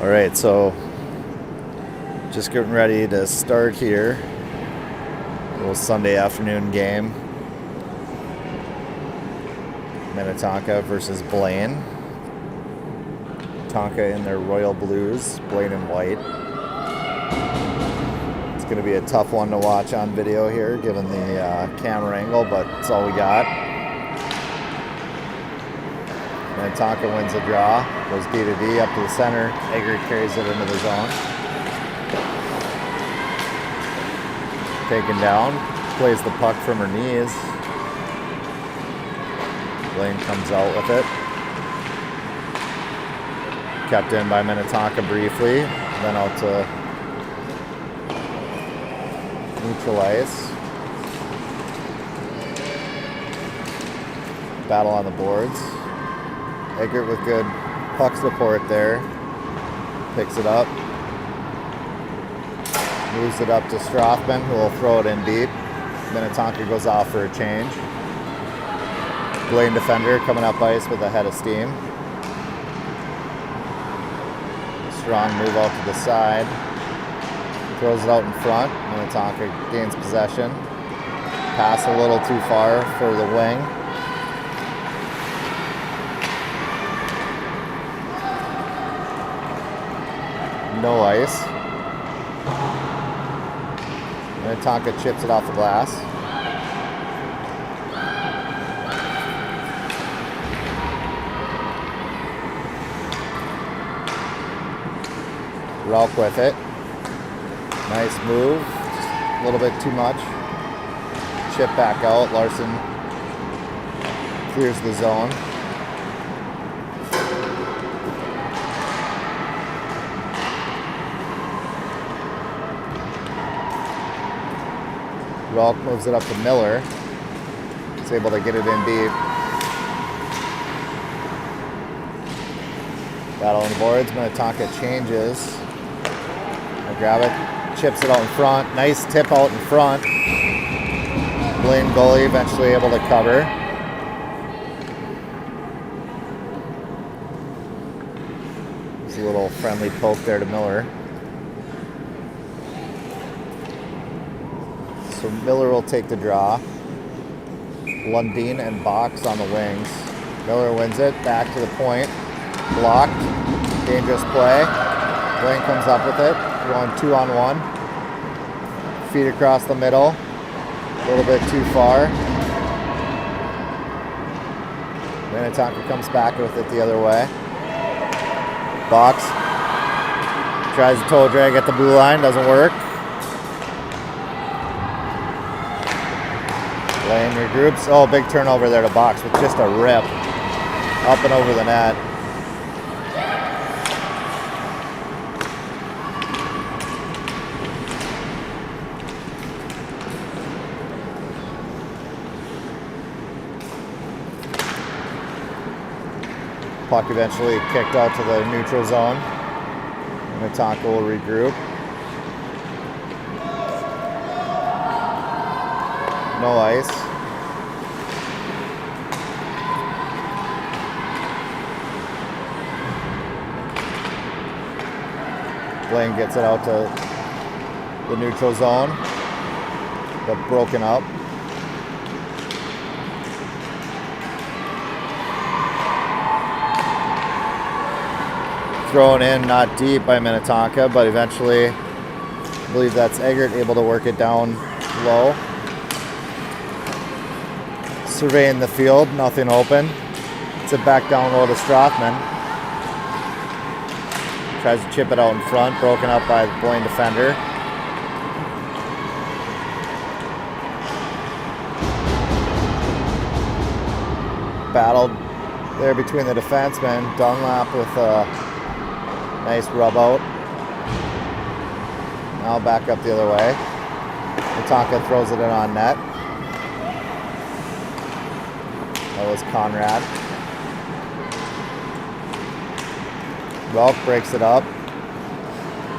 All right, so just getting ready to start here. A little Sunday afternoon game. Tonka versus Blaine. Tonka in their royal blues, Blaine in white. It's going to be a tough one to watch on video here, given the camera angle, but it's all we got. And Tonka wins the draw, goes D to D up to the center. Egert carries it into the zone. Taken down, plays the puck from her knees. Blaine comes out with it. Kept in by Tonka briefly, then out to neutral ice. Battle on the boards. Egert with good puck support there. Picks it up. Moves it up to Strothman, who will throw it in deep. Tonka goes off for a change. Blaine defender coming up ice with a head of steam. Strong move out to the side. Throws it out in front. Tonka gains possession. Pass a little too far for the wing. No ice. Tonka chips it off the glass. Ralph with it. Nice move. Just a little bit too much. Chip back out. Larson clears the zone. Ralph moves it up to Miller. He's able to get it in deep. Battle on the boards. Tonka changes. Grab it. Chips it out in front. Nice tip out in front. Blaine goalie eventually able to cover. There's a little friendly poke there to Miller. So Miller will take the draw. Lundin and Box on the wings. Miller wins it. Back to the point. Blocked. Dangerous play. Blaine comes up with it. Going 2-on-1. Feet across the middle. A little bit too far. Tonka comes back with it the other way. Box. Tries to toe drag at the blue line. Doesn't work. Blaine regroups. Oh, big turnover there to Box with just a rip. Up and over the net. Puck eventually kicked out to the neutral zone. Tonka will regroup. No ice. Blaine gets it out to the neutral zone, but broken up. Thrown in, not deep by Tonka, but eventually, I believe that's Egert able to work it down low. Surveying the field, nothing open. It's it back down low to Strothman. Tries to chip it out in front, broken up by the Blaine defender. Battled there between the defensemen. Dunlap with a nice rub out. Now back up the other way. Tonka throws it in on net. That was Conrad. Ralph breaks it up.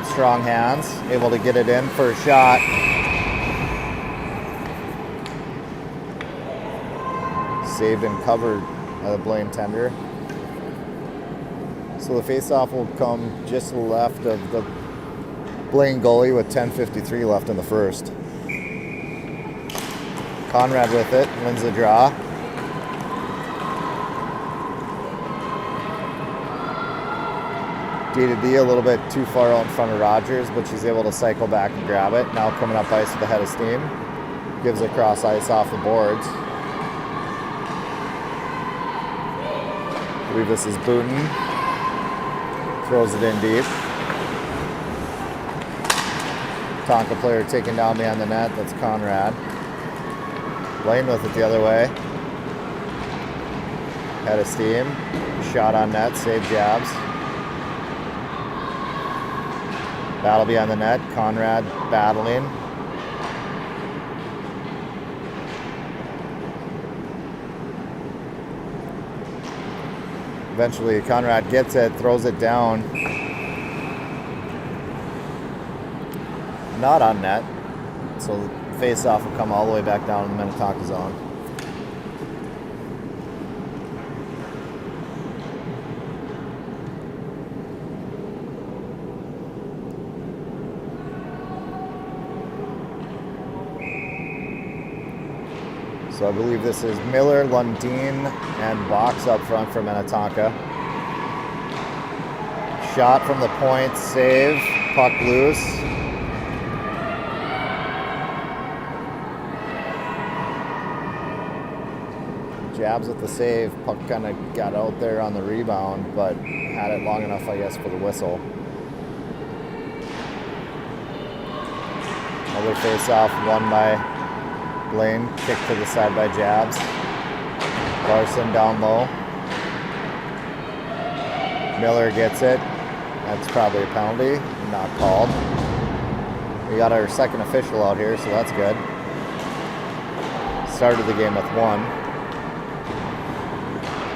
Strong hands. Able to get it in for a shot. Saved and covered by the Blaine tender. So the face-off will come just left of the Blaine goalie with 10:53 left in the first. Conrad with it, wins the draw. D to D a little bit too far out in front of Rogers, but she's able to cycle back and grab it. Now coming up ice with a head of steam. Gives it cross ice off the boards. I believe this is Booten. Throws it in deep. Tonka player taken down behind the net. That's Conrad. Blaine with it the other way. Head of steam. Shot on net. Save jabs. Battle behind the net. Conrad battling. Eventually Conrad gets it, throws it down. Not on net. So the face-off will come all the way back down in the Minnetonka zone. So I believe this is Miller, Lundin, and Box up front for Minnetonka. Shot from the point, save, puck loose. Jabs with the save, puck kind of got out there on the rebound, but had it long enough, I guess, for the whistle. Another face-off won by Blaine, kick to the side by Jabs. Larson down low. Miller gets it. That's probably a penalty, not called. We got our second official out here, so that's good. Started the game with one.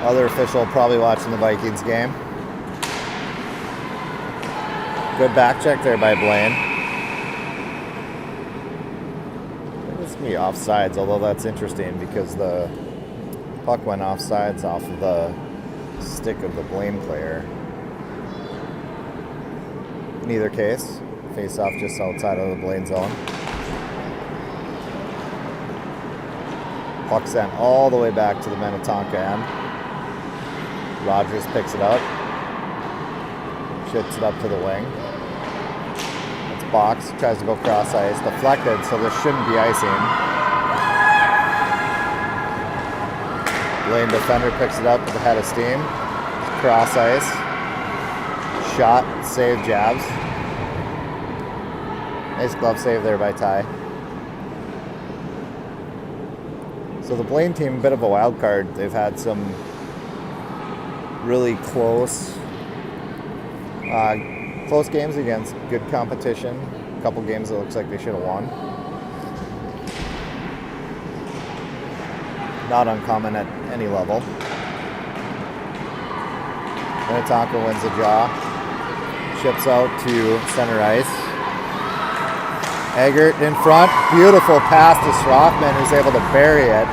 Other official probably watching the Vikings game. Good back check there by Blaine. Offsides, although that's interesting because the puck went offsides off of the stick of the Blaine player. In either case, face off just outside of the Blaine zone. Puck sent all the way back to the Minnetonka end. Rogers picks it up, shits it up to the wing. Box tries to go cross ice, deflected, so this shouldn't be icing. Blaine defender picks it up with a head of steam. Cross ice. Shot, save, jabs. Nice glove save there by Ty. So the Blaine team, a bit of a wild card. They've had some really close games against good competition. A couple games it looks like they should have won. Not uncommon at any level. Minnetonka wins the draw. Ships out to center ice. Eggert in front. Beautiful pass to Schroffman, who's able to bury it.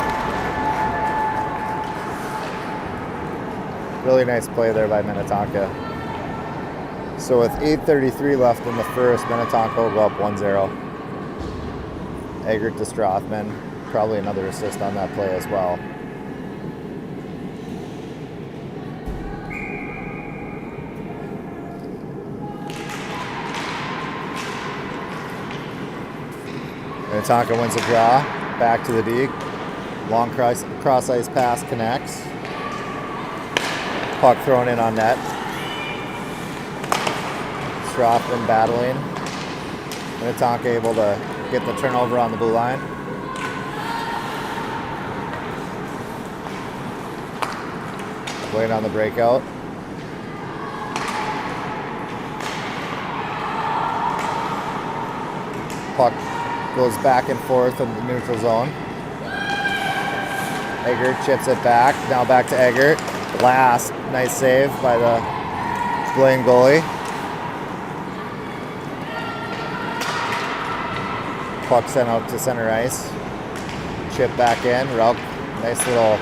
Really nice play there by Minnetonka. So with 8:33 left in the first, Minnetonka will go up 1-0. Eggert to Strothman. Probably another assist on that play as well. Minnetonka wins a draw. Back to the D. Long cross ice pass connects. Puck thrown in on net. Strothman battling. Minnetonka able to get the turnover on the blue line. Blaine on the breakout. Puck goes back and forth in the neutral zone. Eggert chips it back. Now back to Eggert. Blast. Nice save by the Blaine goalie. Puck sent out to center ice. Chip back in. Rauch, nice little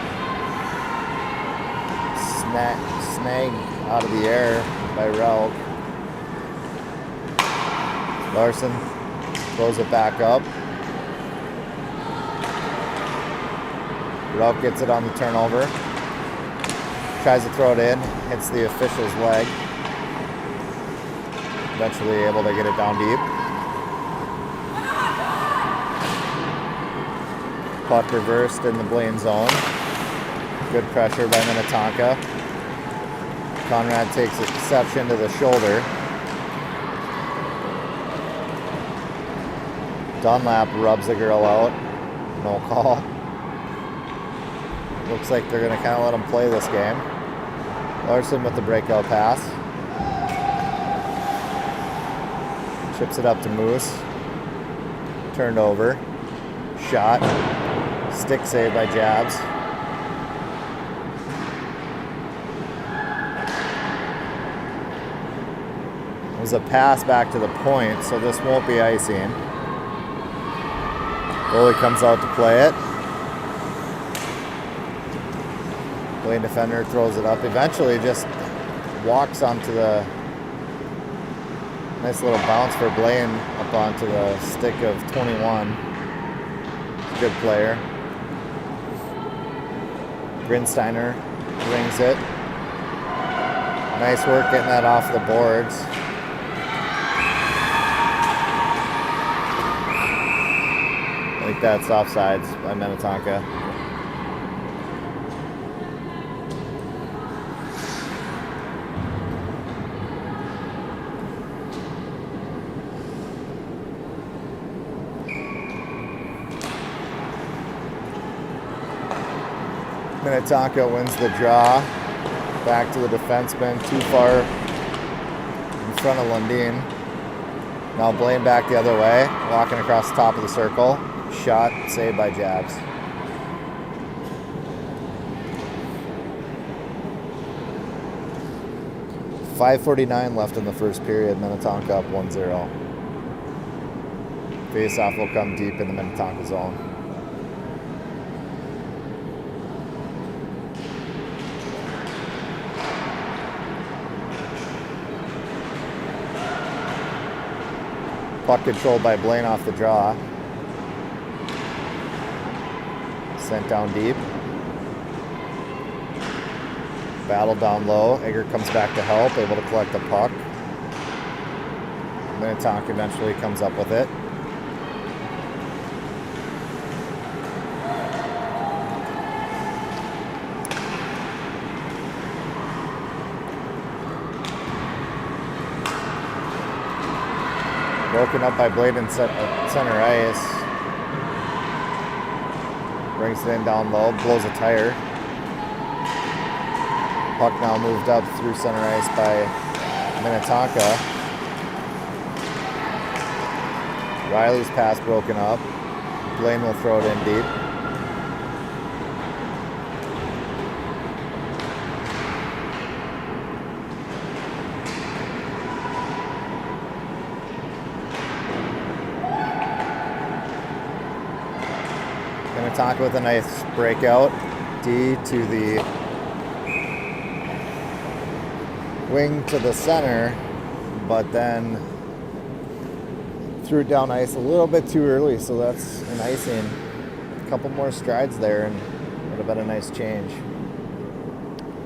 snag out of the air by Relk. Larson throws it back up. Relk gets it on the turnover. Tries to throw it in, hits the official's leg. Eventually able to get it down deep. Puck reversed in the Blaine zone. Good pressure by Minnetonka. Conrad takes exception to the shoulder. Dunlap rubs the girl out. No call. Looks like they're going to kind of let him play this game. Larson with the breakout pass. Chips it up to Moose. Turned over. Shot. Stick save by Jabs. It was a pass back to the point, so this won't be icing. Goalie comes out to play it. Blaine defender throws it up. Eventually just walks onto the nice little bounce for Blaine up onto the stick of 21. Good player. Grinsteiner rings it. Nice work getting that off the boards. I think that's offsides by Minnetonka. Minnetonka wins the draw. Back to the defenseman, too far in front of Lundin. Now Blaine back the other way, walking across the top of the circle. Shot, saved by Jabs. .5:49 left in the first period. Minnetonka up 1-0. Face-off will come deep in the Minnetonka zone. Puck controlled by Blaine off the draw. Sent down deep. Battle down low. Egger comes back to help, able to collect the puck. Minnetonka eventually comes up with it. Broken up by Blaine in center ice. Brings it in down low, blows a tire. Puck now moved up through center ice by Minnetonka. Riley's pass broken up. Blaine will throw it in deep. Minnetonka with a nice breakout. D to the wing to the center, but then threw it down ice a little bit too early, so that's an icing. A couple more strides there and would have been a nice change.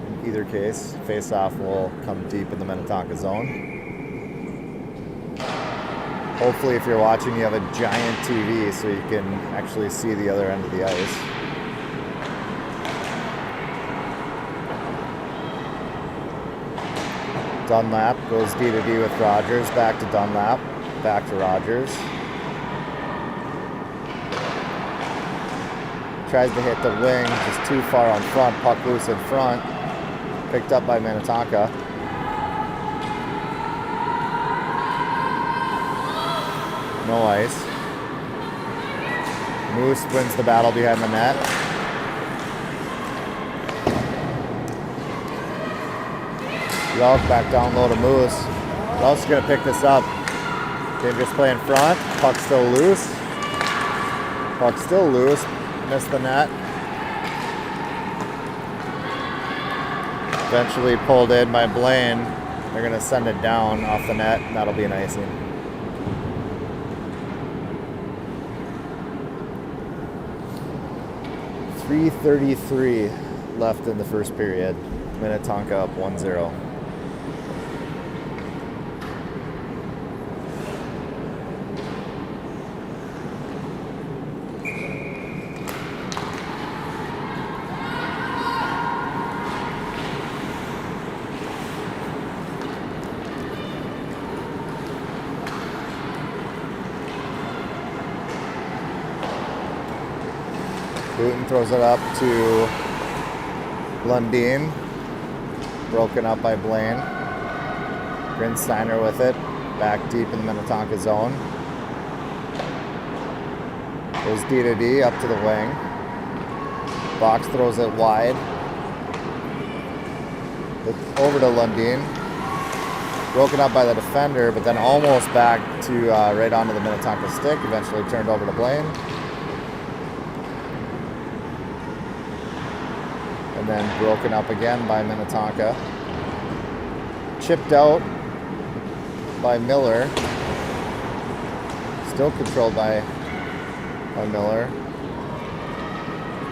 In either case, face-off will come deep in the Minnetonka zone. Hopefully, if you're watching, you have a giant TV so you can actually see the other end of the ice. Dunlap goes D to D with Rogers. Back to Dunlap. Back to Rogers. Tries to hit the wing, just too far on front. Puck loose in front. Picked up by Minnetonka. No ice. Moose wins the battle behind the net. Relk back down low to Moose. Relk's going to pick this up. Dangerous play in front. Puck still loose. Puck still loose. Missed the net. Eventually pulled in by Blaine. They're going to send it down off the net. That'll be an icing. .333 left in the first period. Minnetonka up 1-0. Booten throws it up to Lundin. Broken up by Blaine. Grinsteiner with it. Back deep in the Minnetonka zone. Goes D to D up to the wing. Box throws it wide. Over to Lundin. Broken up by the defender, but then almost back to right onto the Minnetonka stick. Eventually turned over to Blaine. And then broken up again by Minnetonka. Chipped out by Miller. Still controlled by Miller.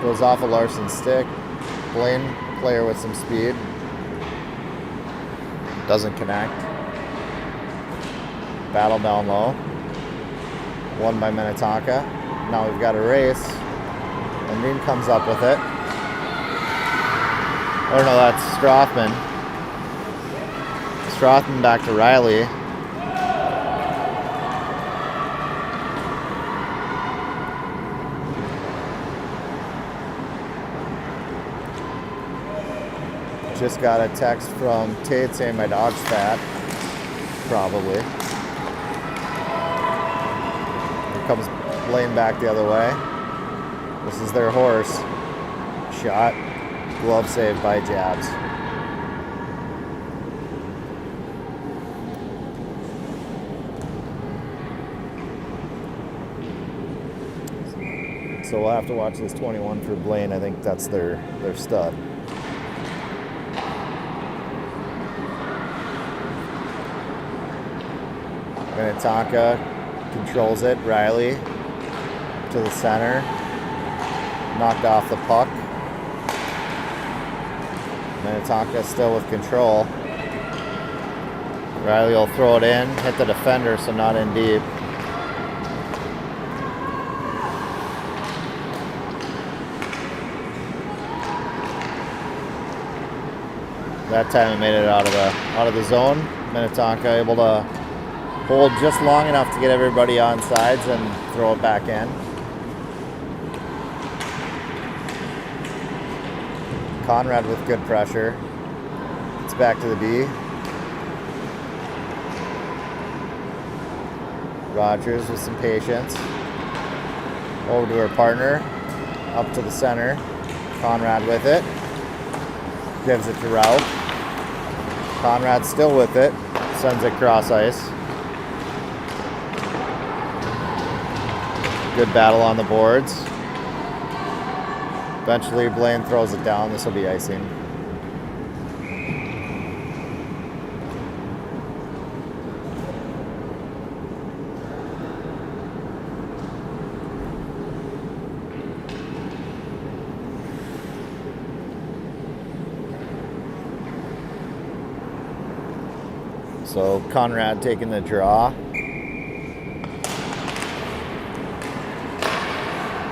Goes off of Larson's stick. Blaine, player with some speed. Doesn't connect. Battle down low. Won by Minnetonka. Now we've got a race. Lundin comes up with it. Or no, that's Strothman. Strothman back to Riley. Just got a text from Tate saying my dog's fat. Probably. Here comes Blaine back the other way. This is their horse. Shot. Glove save by Jabs. So we'll have to watch this 21 for Blaine. I think that's their stud. Minnetonka controls it. Riley to the center. Knocked off the puck. Minnetonka still with control. Riley will throw it in, hit the defender, so not in deep. That time it made it out of the zone. Minnetonka able to hold just long enough to get everybody on sides and throw it back in. Conrad with good pressure. It's back to the D. Rogers with some patience. Over to her partner. Up to the center. Conrad with it. Gives it to Ralph. Conrad still with it. Sends it cross ice. Good battle on the boards. Eventually, Blaine throws it down. This will be icing. So Conrad taking the draw.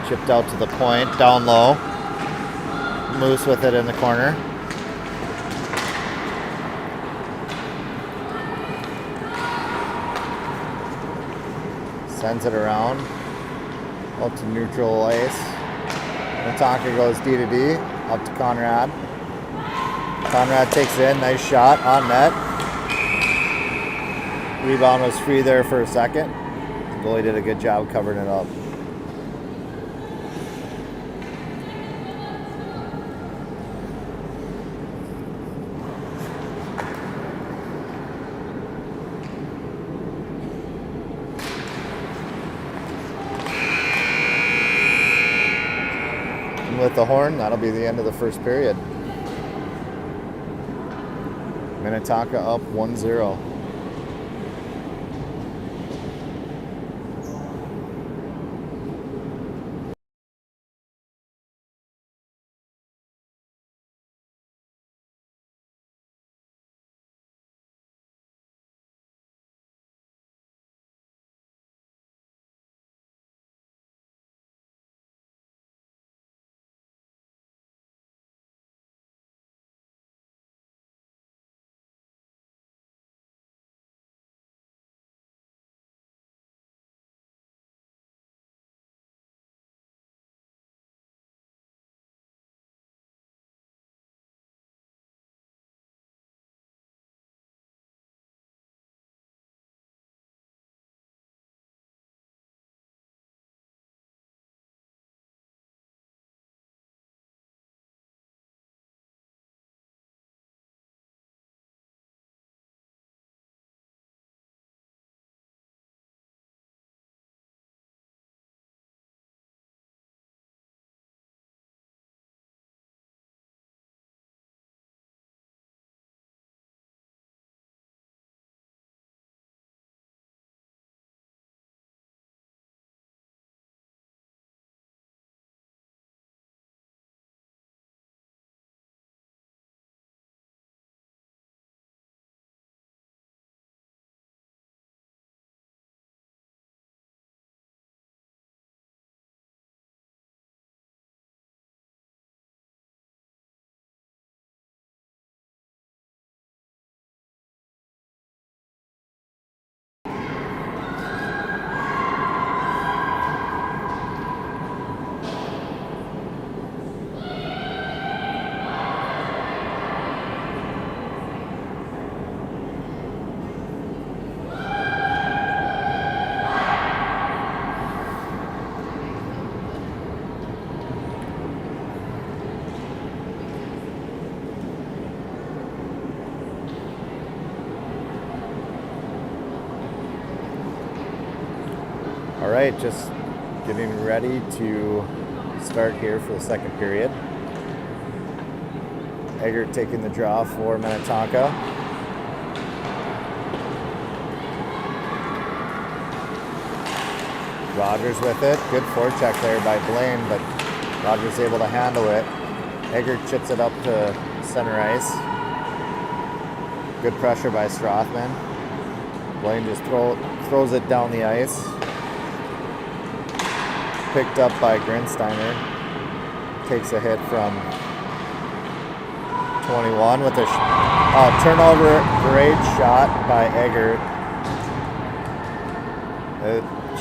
Chipped out to the point, down low. Moose with it in the corner. Sends it around. Out to neutral ice. Minnetonka goes D to D. Up to Conrad. Conrad takes it in. Nice shot on net. Rebound was free there for a second. The goalie did a good job covering it up. And with the horn, that'll be the end of the first period. Minnetonka up 1-0. All right, just getting ready to start here for the second period. Eggert taking the draw for Minnetonka. Rogers with it. Good forecheck there by Blaine, but Rogers able to handle it. Eggert chips it up to center ice. Good pressure by Strothman. Blaine just throws it down the ice. Picked up by Grinsteiner. Takes a hit from 21 with a turnover. Great shot by Eggert.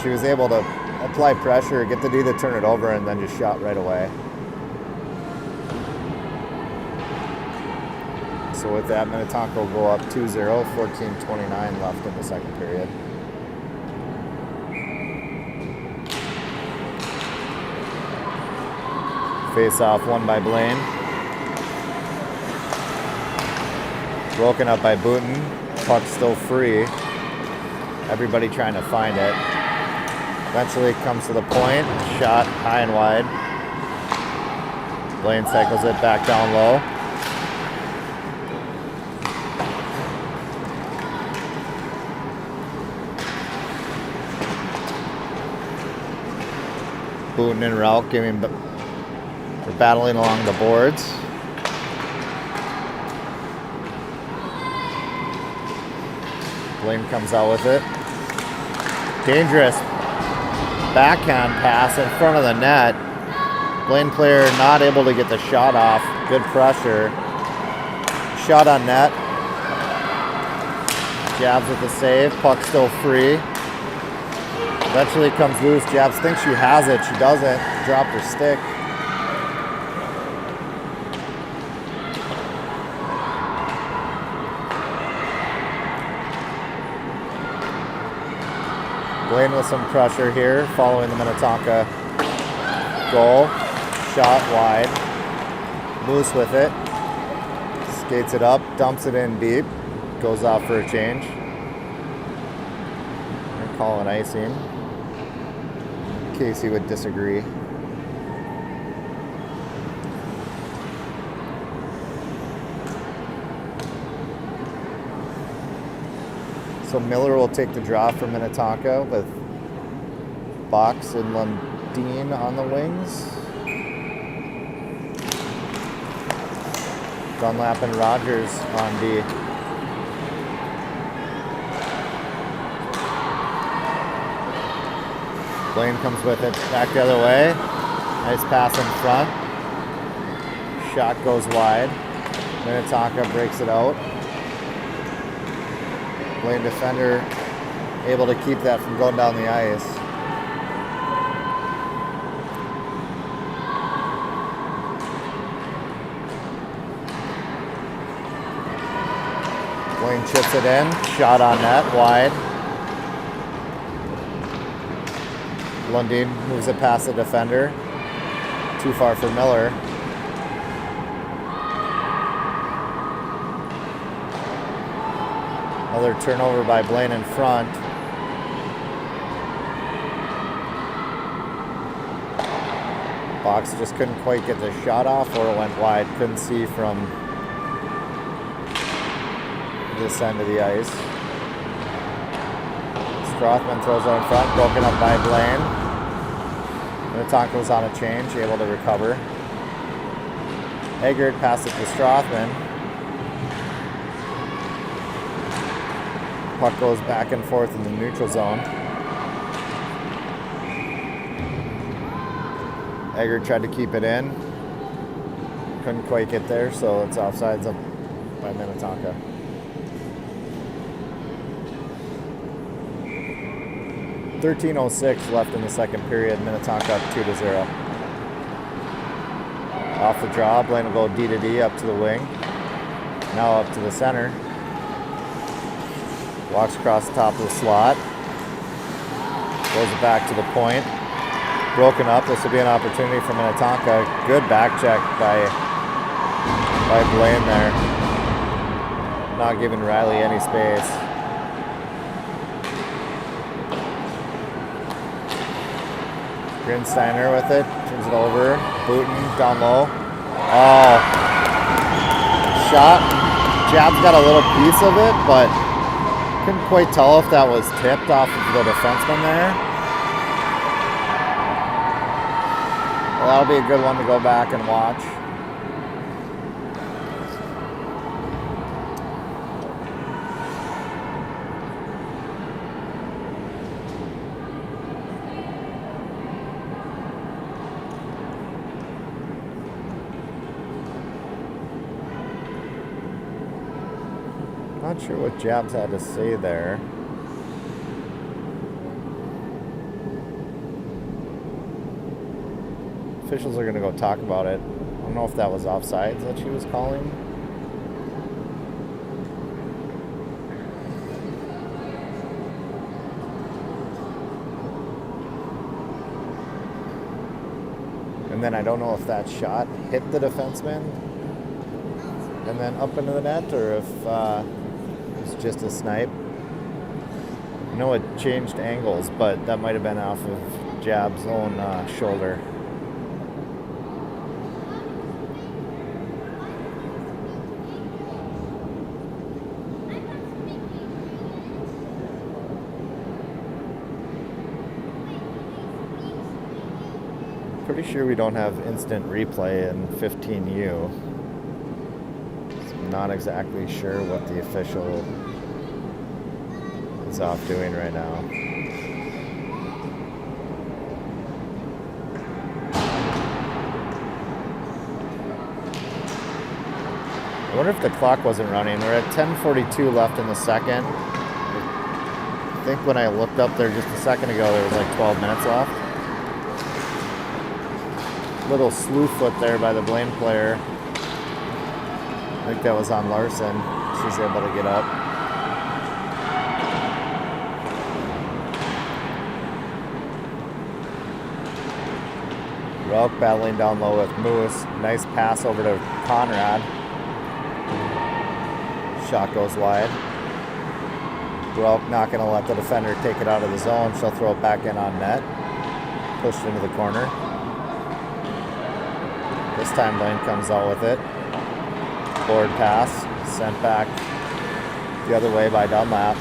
She was able to apply pressure, get the D to turn it over, and then just shot right away. So with that, Minnetonka will go up 2-0, 14:29 left in the second period. Face-off won by Blaine. Broken up by Booten. Puck still free. Everybody trying to find it. Eventually comes to the point. Shot high and wide. Blaine cycles it back down low. Booten and Rauch they're battling along the boards. Blaine comes out with it. Dangerous backhand pass in front of the net. Blaine player not able to get the shot off. Good pressure. Shot on net. Jabs with the save. Puck still free. Eventually comes loose. Jabs thinks she has it. She doesn't. Dropped her stick. Blaine with some pressure here following the Minnetonka goal. Shot wide. Moose with it. Skates it up. Dumps it in deep. Goes off for a change. They're calling icing. Casey would disagree. So Miller will take the draw for Minnetonka with Box and Lundin on the wings. Dunlap and Rogers on D. Blaine comes with it back the other way. Nice pass in front. Shot goes wide. Minnetonka breaks it out. Blaine defender able to keep that from going down the ice. Blaine chips it in. Shot on net, wide. Lundin moves it past the defender. Too far for Miller. Another turnover by Blaine in front. Box just couldn't quite get the shot off, or it went wide. Couldn't see from this end of the ice. Strothman throws it in front, broken up by Blaine. Minnetonka was on a change, able to recover. Eggert passes it to Strothman. Puck goes back and forth in the neutral zone. Eggert tried to keep it in. Couldn't quite get there, so it's offsides up by Minnetonka. .13:06 left in the second period. Minnetonka up 2-0. Off the draw, Blaine will go D to D up to the wing. Now up to the center. Walks across the top of the slot. Goes it back to the point. Broken up. This will be an opportunity for Minnetonka. Good back check by Blaine there. Not giving Riley any space. Grinsteiner with it, turns it over. Booten down low. Oh, shot. Jab's got a little piece of it, but couldn't quite tell if that was tipped off of the defenseman there. Well, that'll be a good one to go back and watch. Not sure what Jabs had to say there. Officials are going to go talk about it. I don't know if that was offsides that she was calling. And then I don't know if that shot hit the defenseman and then up into the net, or if it's just a snipe. I know it changed angles, but that might have been off of Jab's own shoulder. Pretty sure we don't have instant replay in 15U. So I'm not exactly sure what the official is off doing right now. I wonder if the clock wasn't running. We're at 10:42 left in the second. I think when I looked up there just a second ago, there was like 12 minutes left. Little slew foot there by the Blaine player. I think that was on Larson. She's able to get up. Rauch battling down low with Moose. Nice pass over to Conrad. Shot goes wide. Rauch not going to let the defender take it out of the zone. She'll throw it back in on net. Pushed into the corner. This time Blaine comes out with it. Forward pass. Sent back the other way by Dunlap.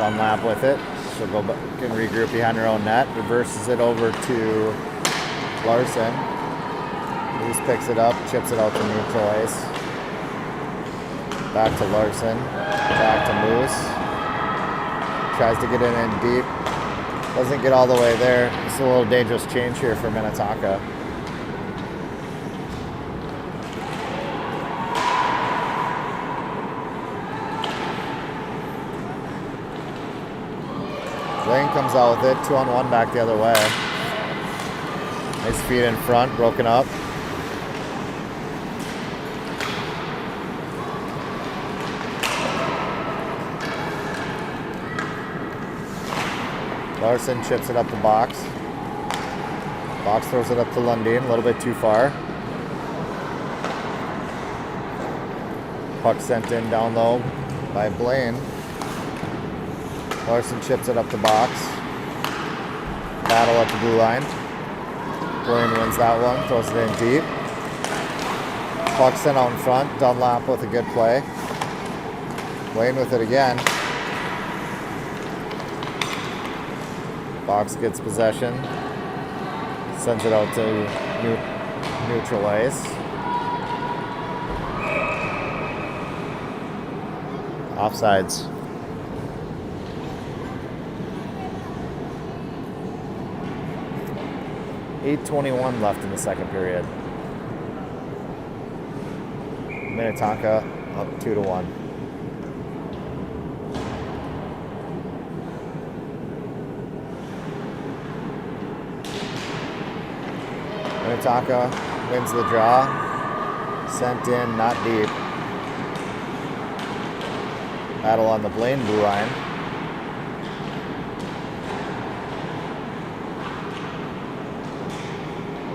Dunlap with it. She'll go back and regroup behind her own net. Reverses it over to Larson. Moose picks it up, chips it out to neutral ice. Back to Larson. Back to Moose. Tries to get it in deep. Doesn't get all the way there. It's a little dangerous change here for Minnetonka. Blaine comes out with it, 2-on-1 back the other way. Nice feet in front, broken up. Larson chips it up the box. Box throws it up to Lundin, a little bit too far. Puck sent in down low by Blaine. Larson chips it up the box. Battle at the blue line. Blaine wins that one, throws it in deep. Puck sent out in front. Dunlap with a good play. Blaine with it again. Box gets possession. Sends it out to neutral ice. Offsides. 8:21 left in the second period. Minnetonka up 2-1. Minnetonka wins the draw. Sent in, not deep. Battle on the Blaine blue line.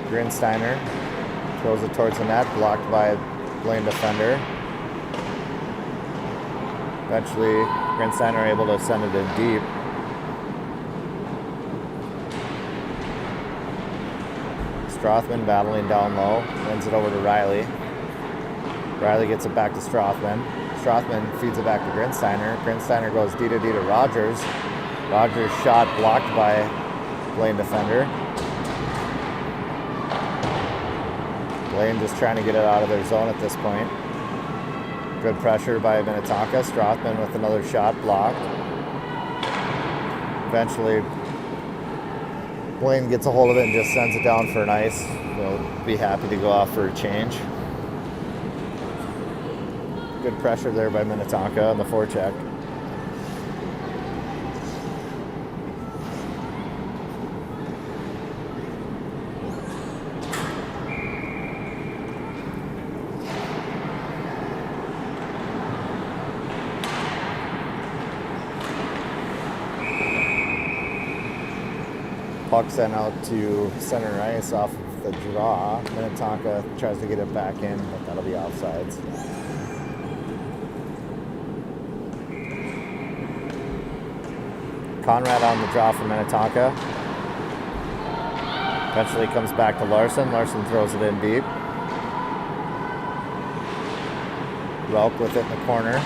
Grinsteiner throws it towards the net, blocked by a Blaine defender. Eventually, Grinsteiner able to send it in deep. Strothman battling down low, wins it over to Riley. Riley gets it back to Strothman. Strothman feeds it back to Grinsteiner. Grinsteiner goes D to Rogers. Rogers' shot blocked by Blaine defender. Blaine just trying to get it out of their zone at this point. Good pressure by Minnetonka. Strothman with another shot blocked. Eventually, Blaine gets a hold of it and just sends it down for an ice. They'll be happy to go off for a change. Good pressure there by Minnetonka on the forecheck. Puck sent out to center ice off of the draw. Minnetonka tries to get it back in, but that'll be offsides. Conrad on the draw for Minnetonka. Eventually comes back to Larson. Larson throws it in deep. Relk with it in the corner.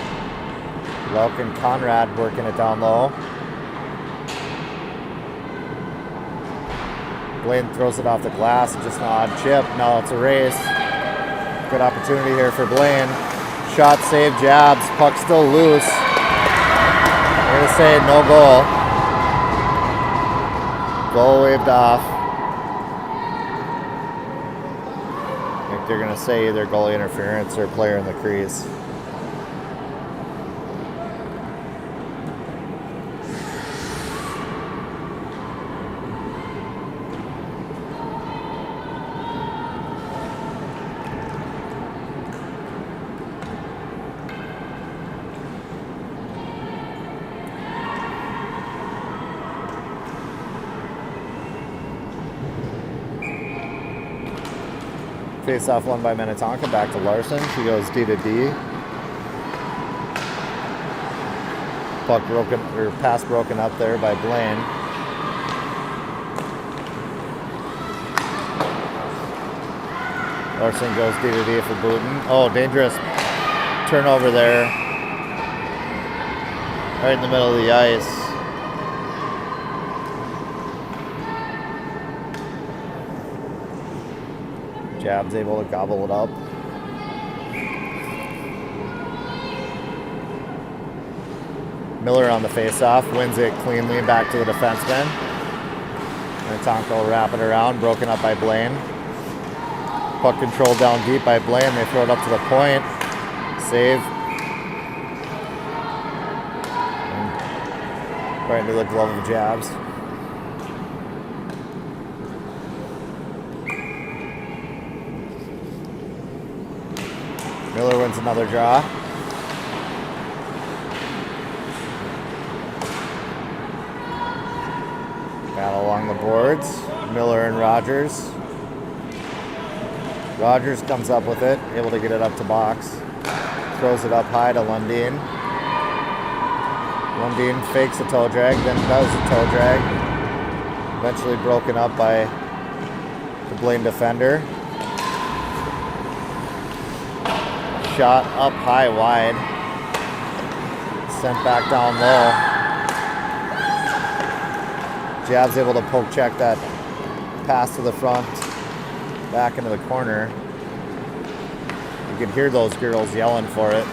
Relk and Conrad working it down low. Blaine throws it off the glass, just an odd chip. No, it's a race. Good opportunity here for Blaine. Shot, save, jabs. Puck still loose. We're going to say no goal. Goal waved off. I think they're going to say either goalie interference or player in the crease. Face off one by Minnetonka, back to Larson. She goes D to D. Puck broken, or pass broken up there by Blaine. Larson goes D to D for Booten. Oh, dangerous turnover there. Right in the middle of the ice. Jab's able to gobble it up. Miller on the faceoff, wins it cleanly back to the defenseman. And Tonka will wrap it around, broken up by Blaine. Puck controlled down deep by Blaine. They throw it up to the point. Save. And right into the glove of Jabs. Miller wins another draw. Battle along the boards. Miller and Rogers. Rogers comes up with it, able to get it up to box. Throws it up high to Lundin. Lundin fakes a toe drag, then does a toe drag. Eventually broken up by the Blaine defender. Shot up high wide. Sent back down low. Jab's able to poke check that pass to the front, back into the corner. You can hear those girls yelling for it.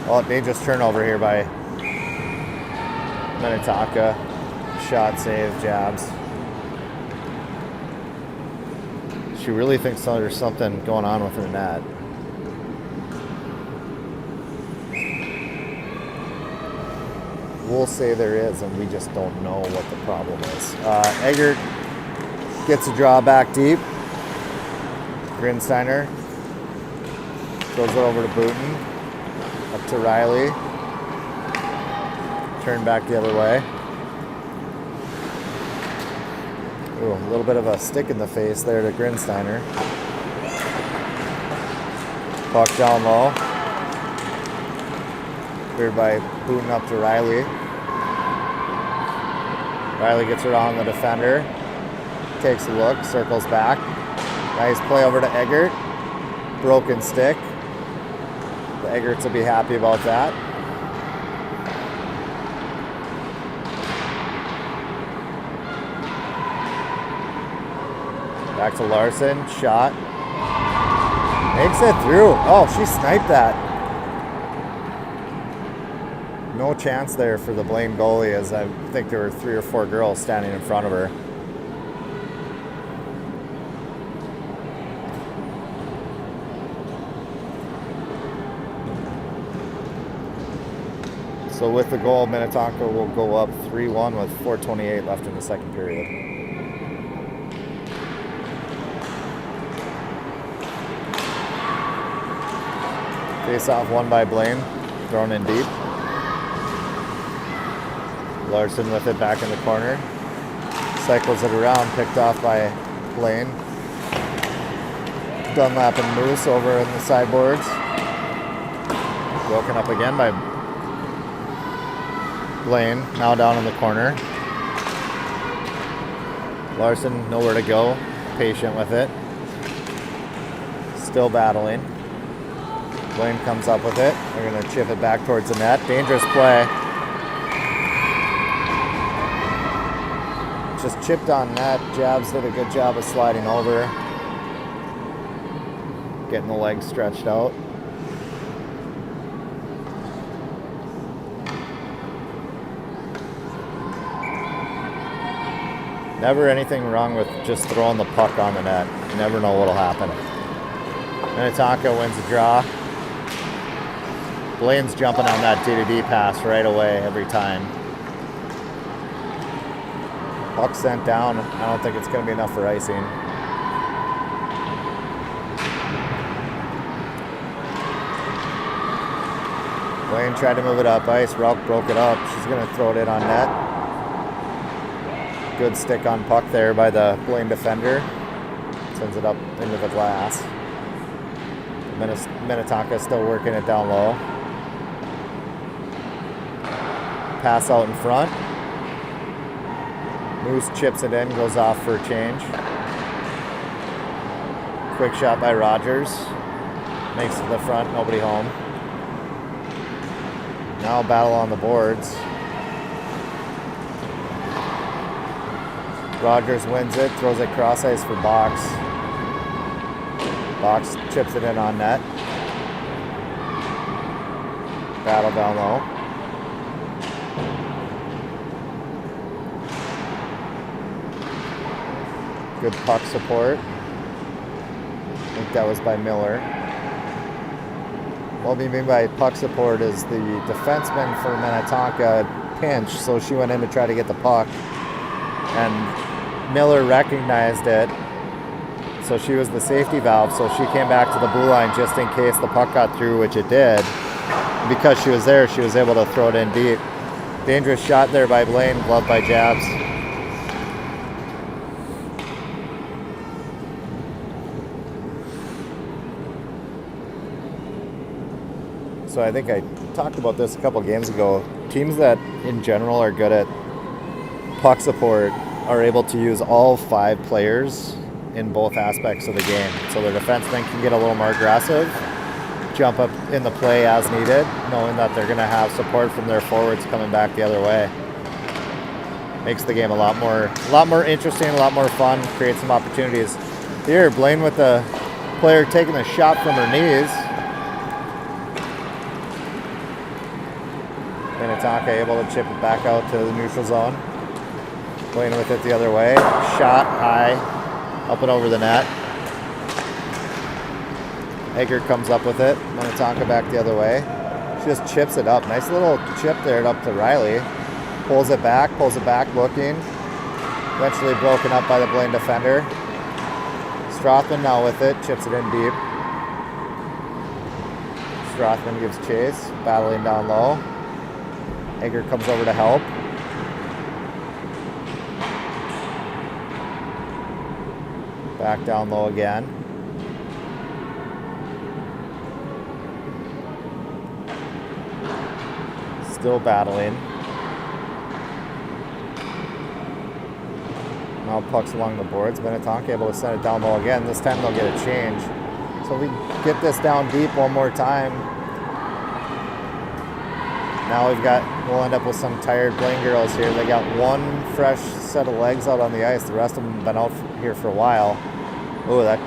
Oh, dangerous turnover here by Minnetonka. Shot save, Jabs. She really thinks there's something going on with her net. We'll say there is, and we just don't know what the problem is. Eggert gets a draw back deep. Grinsteiner throws it over to Booten. Up to Riley. Turn back the other way. Ooh, a little bit of a stick in the face there to Grinsteiner. Puck down low. Cleared by Booten up to Riley. Riley gets around the defender. Takes a look, circles back. Nice play over to Eggert. Broken stick. The Eggerts will be happy about that. Back to Larson. Shot. Makes it through. Oh, she sniped that. No chance there for the Blaine goalie, as I think there were 3 or 4 girls standing in front of her. So with the goal, Minnetonka will go up 3-1 with 4:28 left in the second period. Face off won by Blaine, thrown in deep. Larson with it back in the corner. Cycles it around, picked off by Blaine. Dunlap and Moose over in the sideboards. Broken up again by Blaine, now down in the corner. Larson nowhere to go, patient with it. Still battling. Blaine comes up with it. They're going to chip it back towards the net. Dangerous play. Just chipped on net. Jabs did a good job of sliding over. Getting the legs stretched out. Never anything wrong with just throwing the puck on the net. You never know what'll happen. Minnetonka wins the draw. Blaine's jumping on that D-to-D pass right away every time. Puck sent down. I don't think it's going to be enough for icing. Blaine tried to move it up ice. Ralph broke it up. She's going to throw it in on net. Good stick on puck there by the Blaine defender. Sends it up into the glass. Minnetonka still working it down low. Pass out in front. Moose chips it in, goes off for a change. Quick shot by Rogers. Makes it to the front, nobody home. Now battle on the boards. Rogers wins it, throws it cross ice for Box. Box chips it in on net. Battle down low. Good puck support. I think that was by Miller. What we mean by puck support is the defenseman for Minnetonka pinched, so she went in to try to get the puck. And Miller recognized it, so she was the safety valve, so she came back to the blue line just in case the puck got through, which it did. Because she was there, she was able to throw it in deep. Dangerous shot there by Blaine, gloved by Jabs. So I think I talked about this a couple games ago. Teams that in general are good at puck support are able to use all 5 players in both aspects of the game. So their defensemen can get a little more aggressive, jump up in the play as needed, knowing that they're going to have support from their forwards coming back the other way. Makes the game a lot more interesting, a lot more fun, creates some opportunities. Here, Blaine with the player taking a shot from her knees. Minnetonka able to chip it back out to the neutral zone. Blaine with it the other way. Shot high, up and over the net. Hager comes up with it. Minnetonka back the other way. She just chips it up. Nice little chip there up to Riley. Pulls it back, looking. Eventually broken up by the Blaine defender. Strothman now with it, chips it in deep. Strothman gives chase, battling down low. Hager comes over to help. Back down low again. Still battling. Now pucks along the boards. Minnetonka able to send it down low again. This time they'll get a change. So we get this down deep one more time. Now we'll end up with some tired Blaine girls here. They got one fresh set of legs out on the ice. The rest of them have been out here for a while. Oh, that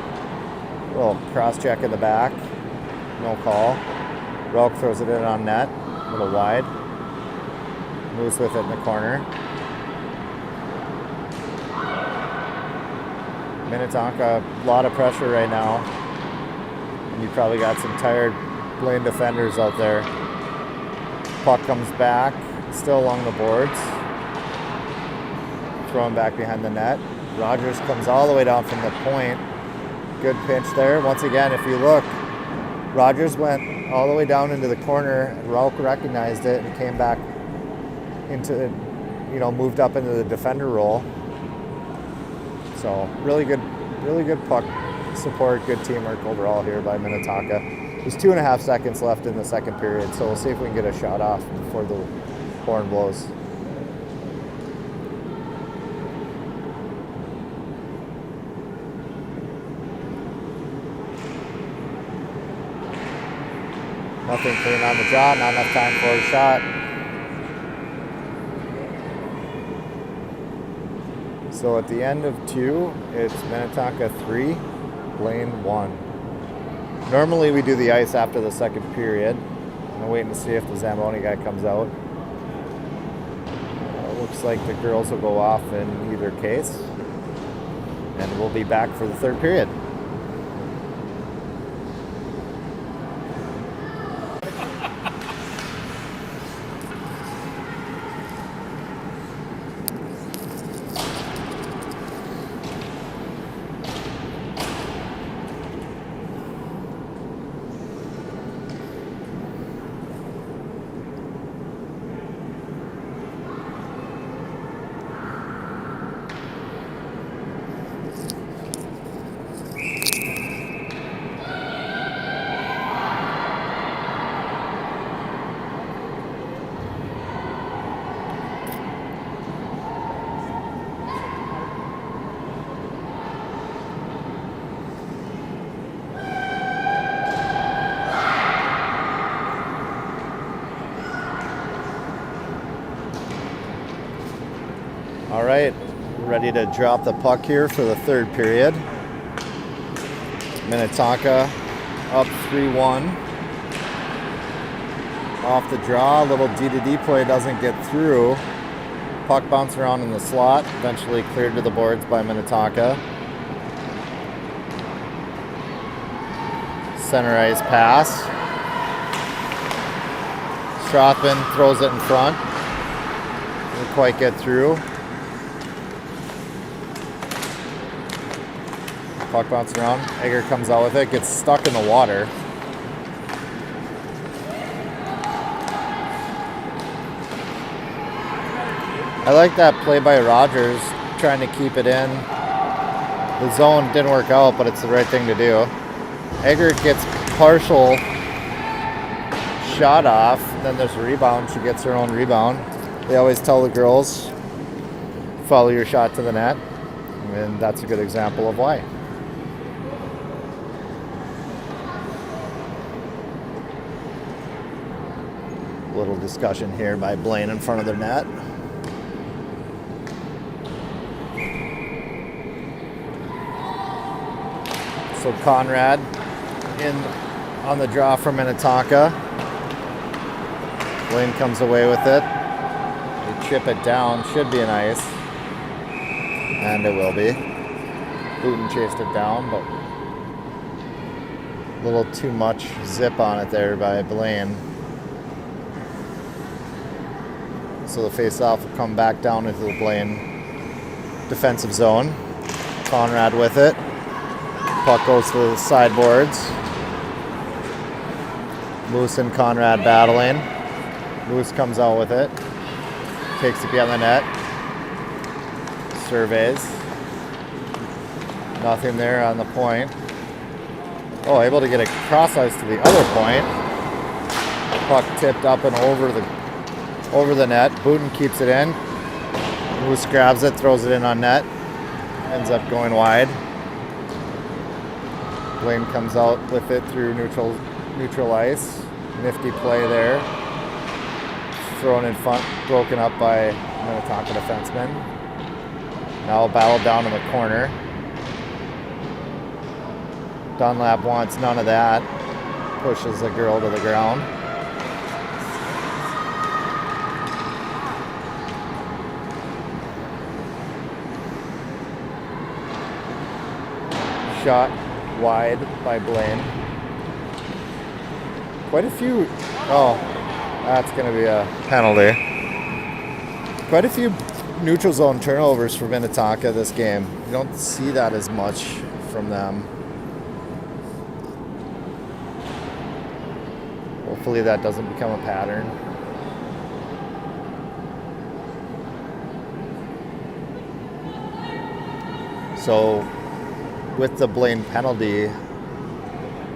little cross check in the back. No call. Relk throws it in on net. A little wide. Moves with it in the corner. Minnetonka, a lot of pressure right now. And you probably got some tired Blaine defenders out there. Puck comes back, still along the boards. Thrown back behind the net. Rogers comes all the way down from the point. Good pinch there. Once again, if you look, Rogers went all the way down into the corner. Relk recognized it and came back into, moved up into the defender role. So really good puck support, good teamwork overall here by Minnetonka. There's 2.5 seconds left in the second period, so we'll see if we can get a shot off before the horn blows. Nothing clean on the draw, not enough time for a shot. So at the end of 2, it's Minnetonka 3, Blaine 1. Normally we do the ice after the second period. I'm waiting to see if the Zamboni guy comes out. Looks like the girls will go off in either case. And we'll be back for the third period. Ready to drop the puck here for the third period. Minnetonka up 3-1. Off the draw, little D-to-D play doesn't get through. Puck bounced around in the slot, eventually cleared to the boards by Minnetonka. Center ice pass. Strothman throws it in front. Didn't quite get through. Puck bouncing around. Egger comes out with it, gets stuck in the water. I like that play by Rogers, trying to keep it in. The zone didn't work out, but it's the right thing to do. Egger gets partial shot off, then there's a rebound. She gets her own rebound. They always tell the girls, follow your shot to the net, and that's a good example of why. Little discussion here by Blaine in front of their net. So Conrad in on the draw from Minnetonka. Blaine comes away with it. They chip it down. Should be an ice. And it will be. Booten chased it down, but a little too much zip on it there by Blaine. So the face-off will come back down into the Blaine defensive zone. Conrad with it. Puck goes to the sideboards. Moose and Conrad battling. Moose comes out with it. Takes it behind the net. Surveys. Nothing there on the point. Oh, able to get a cross ice to the other point. Puck tipped up and over the net. Booten keeps it in. Moose grabs it, throws it in on net. Ends up going wide. Blaine comes out with it through neutral ice. Nifty play there. Thrown in front, broken up by Minnetonka defenseman. Now battle down in the corner. Dunlap wants none of that. Pushes the girl to the ground. Shot wide by Blaine. Quite a few. Oh, that's going to be a penalty. Quite a few neutral zone turnovers for Minnetonka this game. You don't see that as much from them. Hopefully that doesn't become a pattern. So with the Blaine penalty,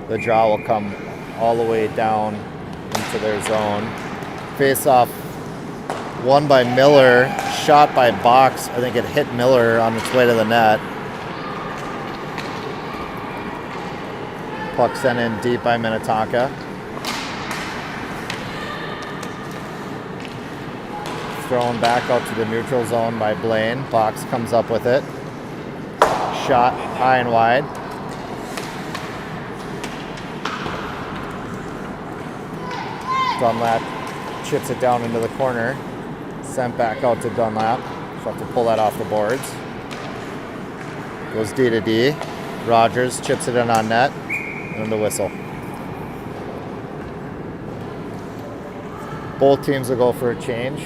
the draw will come all the way down into their zone. Face-off won by Miller, shot by Box. I think it hit Miller on its way to the net. Puck sent in deep by Minnetonka. Thrown back out to the neutral zone by Blaine. Box comes up with it. Shot high and wide. Dunlap chips it down into the corner. Sent back out to Dunlap. She'll have to pull that off the boards. Goes D to D. Rogers chips it in on net. And the whistle. Both teams will go for a change.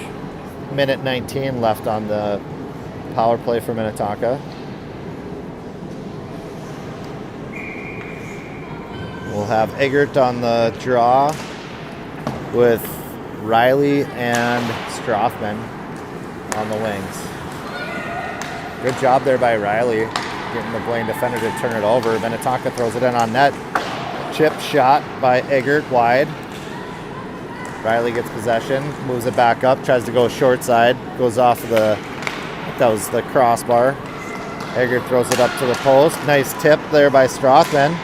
Minute 19 left on the power play for Minnetonka. We'll have Eggert on the draw with Riley and Strothman on the wings. Good job there by Riley, getting the Blaine defender to turn it over. Minnetonka throws it in on net. Chip shot by Eggert wide. Riley gets possession, moves it back up, tries to go short side, goes off of that was the crossbar. Eggert throws it up to the post. Nice tip there by Strothman.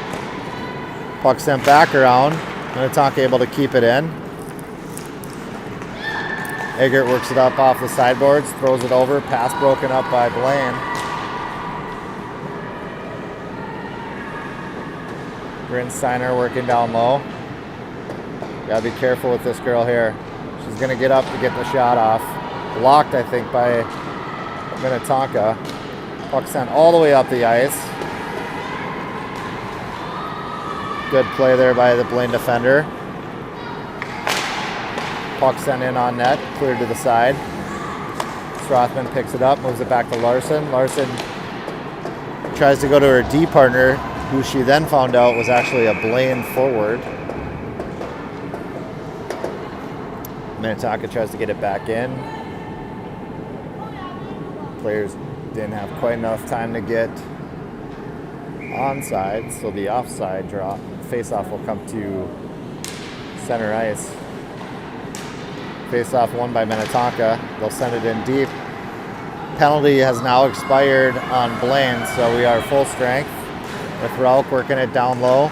Puck sent back around. Minnetonka able to keep it in. Eggert works it up off the sideboards, throws it over, pass broken up by Blaine. Grinsteiner working down low. Gotta be careful with this girl here. She's gonna get up to get the shot off. Blocked, I think, by Minnetonka. Puck sent all the way up the ice. Good play there by the Blaine defender. Puck sent in on net, cleared to the side. Strothman picks it up, moves it back to Larson. Larson tries to go to her D partner, who she then found out was actually a Blaine forward. Minnetonka tries to get it back in. Players didn't have quite enough time to get onside, so the offside draw face-off will come to center ice. Face-off won by Minnetonka. They'll send it in deep. Penalty has now expired on Blaine, so we are full strength with Rauch working it down low.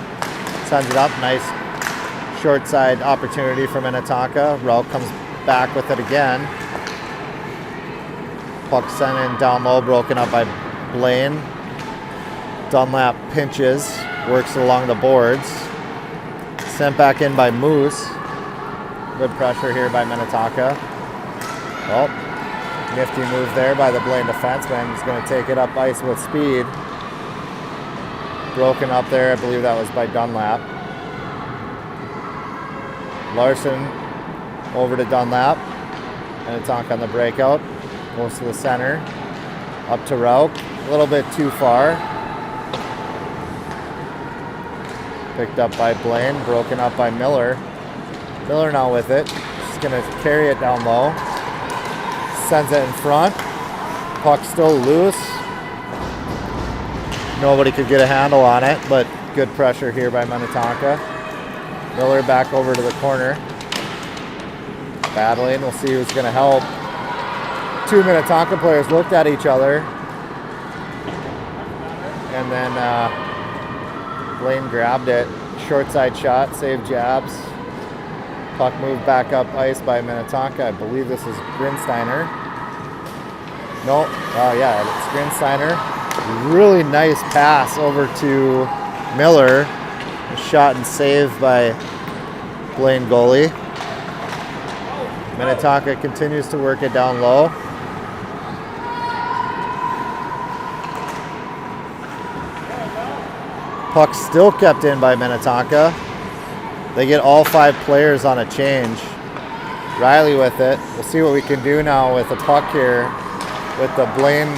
Sends it up, nice short side opportunity for Minnetonka. Rauch comes back with it again. Puck sent in down low, broken up by Blaine. Dunlap pinches, works along the boards. Sent back in by Moose. Good pressure here by Minnetonka. Well, nifty move there by the Blaine defenseman. He's going to take it up ice with speed. Broken up there, I believe that was by Dunlap. Larson over to Dunlap. Minnetonka on the breakout. Goes to the center. Up to Rauch. A little bit too far. Picked up by Blaine. Broken up by Miller. Miller now with it. She's going to carry it down low. Sends it in front. Puck still loose. Nobody could get a handle on it, but good pressure here by Minnetonka. Miller back over to the corner. Battling. We'll see who's going to help. Two Minnetonka players looked at each other. And then Blaine grabbed it. Short side shot, saved jabs. Puck moved back up ice by Minnetonka. I believe this is Grinsteiner. No, yeah, it's Grinsteiner. Really nice pass over to Miller. A shot and save by Blaine goalie. Minnetonka continues to work it down low. Puck still kept in by Minnetonka. They get all 5 players on a change. Riley with it. We'll see what we can do now with the puck here with the Blaine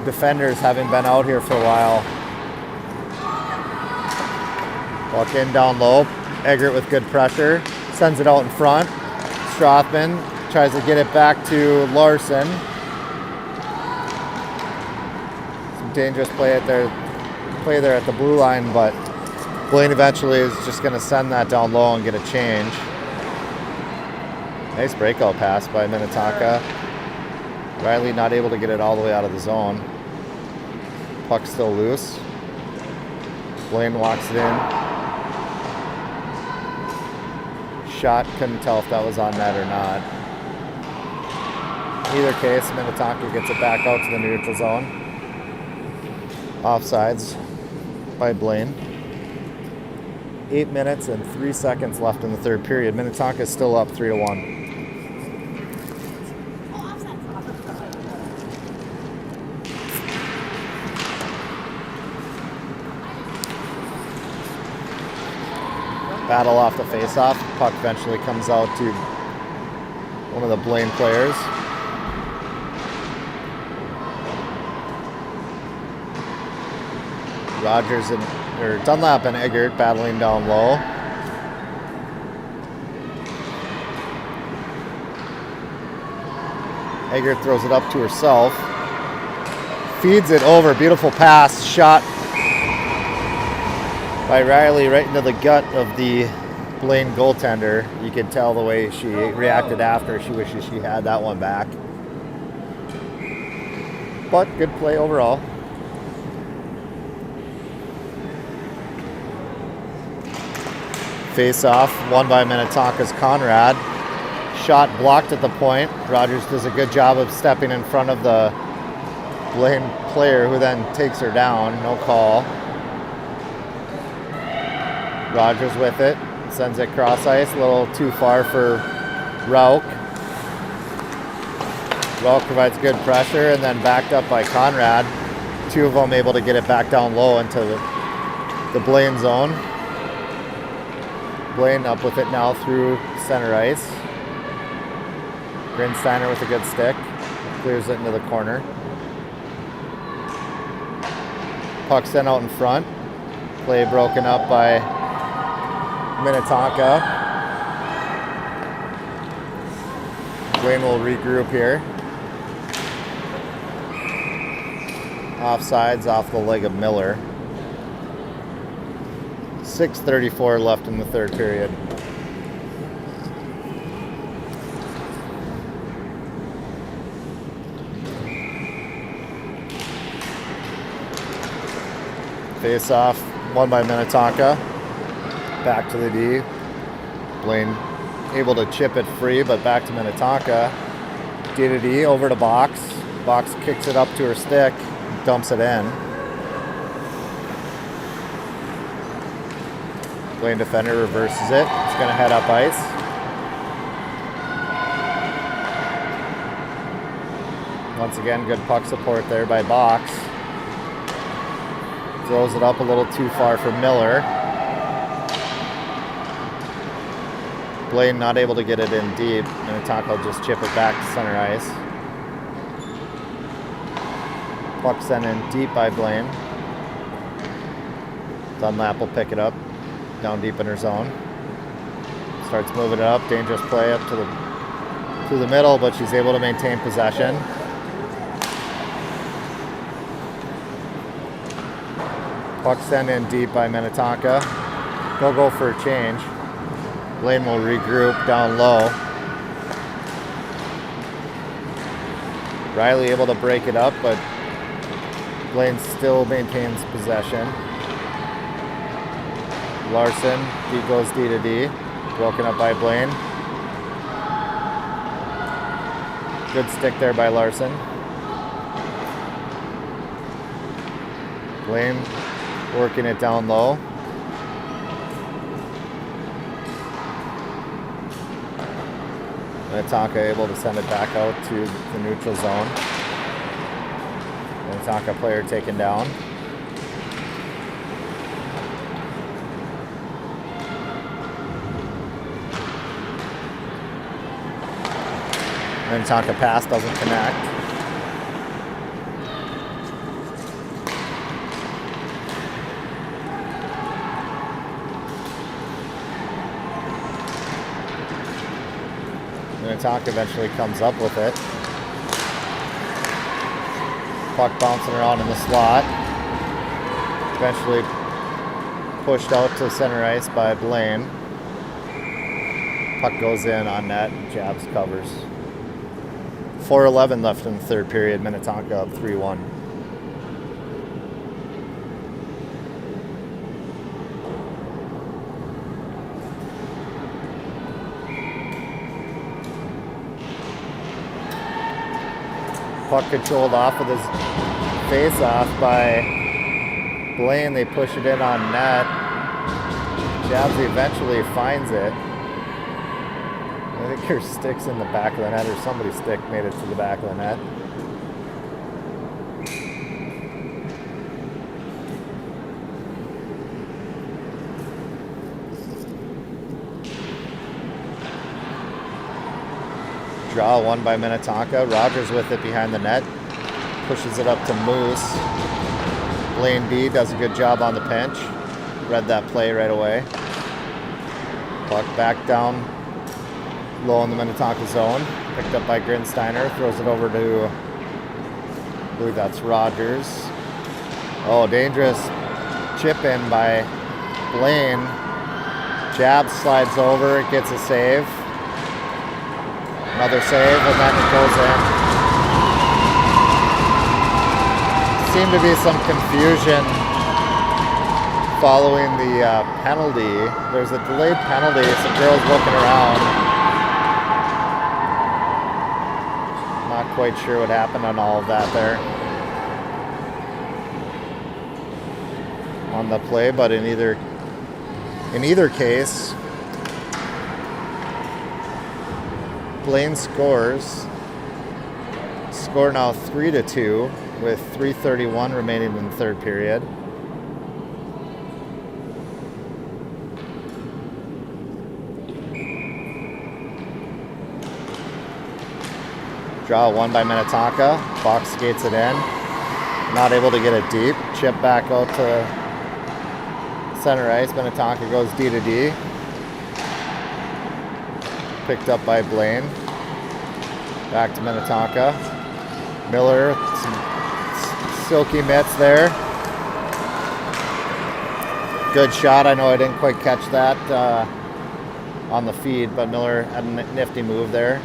defenders having been out here for a while. Puck in down low. Eggert with good pressure. Sends it out in front. Strothman tries to get it back to Larson. Some dangerous play there at the blue line, but Blaine eventually is just going to send that down low and get a change. Nice breakout pass by Minnetonka. Riley not able to get it all the way out of the zone. Puck still loose. Blaine walks it in. Shot, couldn't tell if that was on net or not. In either case, Minnetonka gets it back out to the neutral zone. Offsides by Blaine. 8 minutes and 3 seconds left in the third period. Minnetonka is still up 3-1. Battle off the face-off. Puck eventually comes out to one of the Blaine players. Rogers and Dunlap and Eggert battling down low. Eggert throws it up to herself. Feeds it over. Beautiful pass. Shot by Riley right into the gut of the Blaine goaltender. You could tell the way she reacted after. She wishes she had that one back. But good play overall. Face off, won by Minnetonka's Conrad. shot blocked at the point. Rogers does a good job of stepping in front of the Blaine player, who then takes her down. No call. Rogers with it. Sends it cross ice. A little too far for Rauch. Rauch provides good pressure, and then backed up by Conrad. Two of them able to get it back down low into the Blaine zone. Blaine up with it now through center ice. Grinsteiner with a good stick. Clears it into the corner. Puck sent out in front. Play broken up by Minnetonka. Blaine will regroup here. Offsides off the leg of Miller. 6:34 left in the third period. Face off, won by Minnetonka. Back to the D. Blaine able to chip it free, but back to Minnetonka. D to D, over to Box. Box kicks it up to her stick, dumps it in. Blaine defender reverses it. It's going to head up ice. Once again, good puck support there by Box. Throws it up a little too far for Miller. Blaine not able to get it in deep. Minnetonka will just chip it back to center ice. Puck sent in deep by Blaine. Dunlap will pick it up down deep in her zone. Starts moving it up. Dangerous play up to the middle, but she's able to maintain possession. Puck sent in deep by Minnetonka. They'll go for a change. Blaine will regroup down low. Riley able to break it up, but Blaine still maintains possession. Larson, D goes D to D. Broken up by Blaine. Good stick there by Larson. Blaine working it down low. Minnetonka able to send it back out to the neutral zone. Minnetonka player taken down. Minnetonka pass doesn't connect. Minnetonka eventually comes up with it. Puck bouncing around in the slot. Eventually pushed out to center ice by Blaine. Puck goes in on net. Jabs covers. 4:11 left in the third period. Minnetonka up 3-1. Puck controlled off with his face-off by Blaine. They push it in on net. Jabs eventually finds it. I think her stick's in the back of the net, or somebody's stick made it to the back of the net. Draw won by Minnetonka. Rogers with it behind the net. Pushes it up to Moose. Blaine B does a good job on the pinch. Read that play right away. Puck back down low in the Minnetonka zone. Picked up by Grinsteiner. Throws it over to, I believe that's Rogers. Oh, dangerous chip in by Blaine. Jab slides over. It gets a save. Another save, and then it goes in. Seemed to be some confusion following the penalty. There's a delayed penalty. Some girls looking around. quite sure what happened on all of that there on the play, but in either case, Blaine scores. Score now 3-2 with 3:31 remaining in the third period. Draw one by Minnetonka. Box skates it in. Not able to get it deep. Chip back out to center ice. Minnetonka goes D to D. Picked up by Blaine. Back to Minnetonka. Miller, some silky mitts there. Good shot. I know I didn't quite catch that on the feed, but Miller had a nifty move there.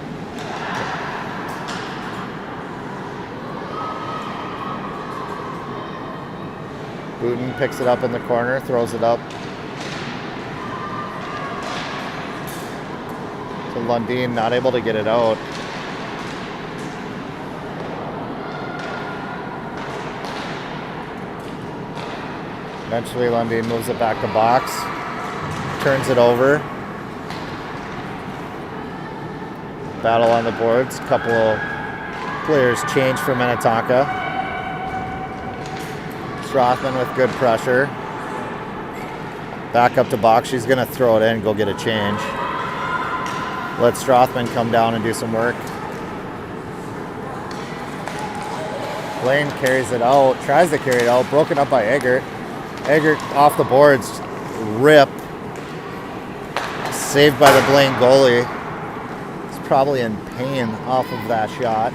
Booten picks it up in the corner, throws it up to Lundin, not able to get it out. Eventually Lundin moves it back to box, turns it over. Battle on the boards, couple of players change for Minnetonka. Strothman with good pressure. Back up to box. She's going to throw it in, go get a change. Let Strothman come down and do some work. Blaine carries it out, tries to carry it out, broken up by Eggert. Eggert off the boards, rip. Saved by the Blaine goalie. He's probably in pain off of that shot.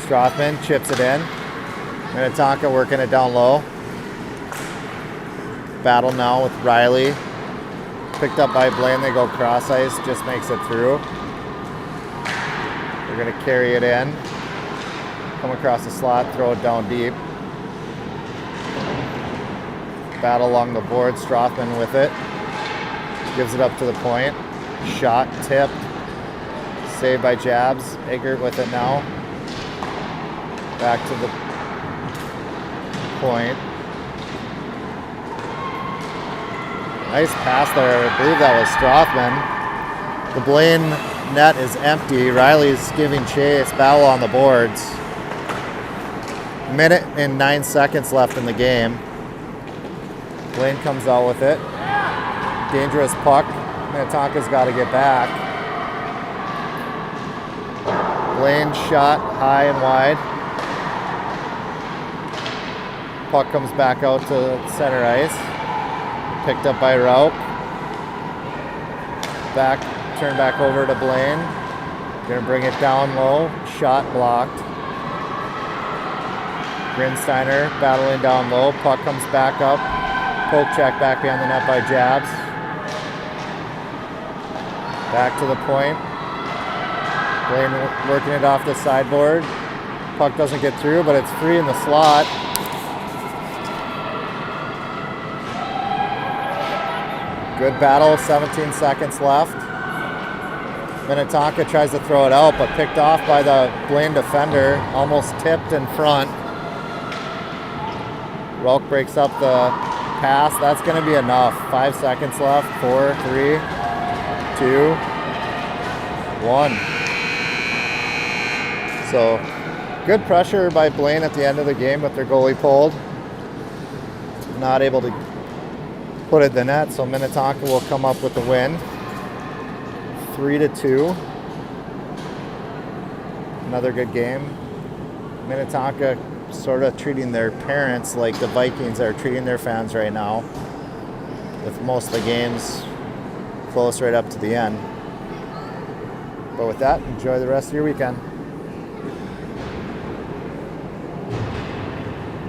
Strothman chips it in. Minnetonka working it down low. Battle now with Riley. Picked up by Blaine. They go cross ice. Just makes it through. They're going to carry it in. Come across the slot. Throw it down deep. Battle along the board. Strothman with it. Gives it up to the point. Shot tipped. Saved by Jabs. Eggert with it now. Back to the point. Nice pass there. I believe that was Strothman. The Blaine net is empty. Riley's giving chase. Battle on the boards. Minute and 9 seconds left in the game. Blaine comes out with it. Dangerous puck. Minnetonka's got to get back. Blaine shot high and wide. Puck comes back out to center ice. Picked up by Rauch. Turn back over to Blaine. Gonna bring it down low. Shot blocked. Grinsteiner battling down low. Puck comes back up. Poke check back behind the net by Jabs. Back to the point. Blaine working it off the sideboard. Puck doesn't get through, but it's free in the slot. Good battle, 17 seconds left. Minnetonka tries to throw it out, but picked off by the Blaine defender, almost tipped in front. Rauch breaks up the pass. That's going to be enough. 5 seconds left. 4, 3, 2, 1. So, good pressure by Blaine at the end of the game with their goalie pulled. Not able to put it in the net, so Minnetonka will come up with the win. 3-2. Another good game. Minnetonka sort of treating their parents like the Vikings are treating their fans right now, with most of the games close right up to the end. But with that, enjoy the rest of your weekend.